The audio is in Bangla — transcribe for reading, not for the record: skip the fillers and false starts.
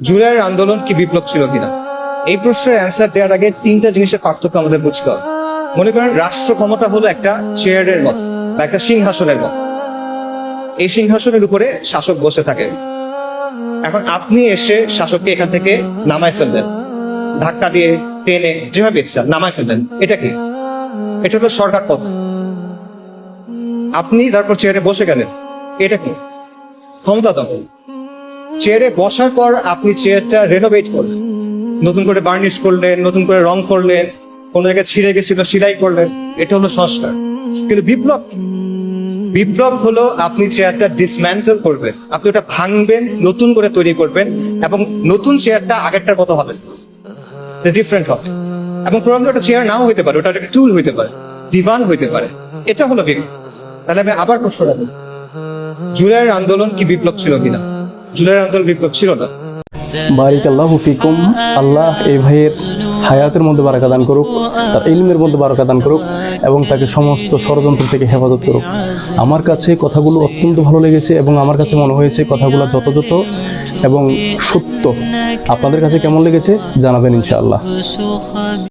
জুলাইয়ের আন্দোলন কি বিপ্লব ছিল কিনা, এই প্রশ্নের অ্যান্সার দেওয়ার আগে তিনটা জিনিসের পার্থক্য আমাদের বুঝতে হবে। মনে করেন রাষ্ট্র ক্ষমতা হলো একটা চেয়ারের মতো বা একটা সিংহাসনের মতো। এই সিংহাসনের উপরে শাসক বসে থাকে। এখন আপনি এসে শাসককে এখান থেকে নামায় ফেললেন, ধাক্কা দিয়ে টেনে যেভাবে ইচ্ছা নামায় ফেললেন। এটা কি? এটা হলো সরকার পথ। আপনি তারপর চেয়ারে বসে গেলেন, এটা কি? ক্ষমতা দখল। চেয়ারে বসার পর আপনি চেয়ারটা রেনোভেট করলেন, নতুন করে বার্নিশ করলেন, নতুন করে রং করলেন, কোন জায়গায় ছিঁড়ে গেছিল সেলাই করলেন, এটা হলো সংস্কার। কিন্তু বিপ্লব হলো আপনি চেয়ারটা ডিসম্যান্টল করবেন, আপনি ওটা ভাঙবেন, নতুন করে তৈরি করবেন, এবং নতুন চেয়ারটা আগেরটার মতো হবে, ডিফারেন্ট হবে। এবং প্রবলেম ওটা চেয়ার নাও হইতে পারে, ওটা একটা টুল হইতে পারে, দিবান হইতে পারে। এটা হলো বিপ্লব। তাহলে আমি আবার প্রশ্ন রাখবো, জুলাইয়ের আন্দোলন কি বিপ্লব ছিল কিনা? জুলাইয়ের আন্দোলন বিপ্লব ছিল না। বারিকাল্লাহু ফিকুম। আল্লাহ এই ভাইয়ের হায়াতের মধ্যে বারাকা দান করুক, তার ইলমের মধ্যে বারাকা দান করুক, এবং তাকে সমস্ত ষড়যন্ত্র থেকে হেফাজত করুক। আমার কাছে কথাগুলো অত্যন্ত ভালো লেগেছে এবং আমার কাছে মনে হয়েছে কথাগুলো যথাযথ এবং সত্য। আপনাদের কাছে কেমন লেগেছে জানাবেন ইনশাআল্লাহ।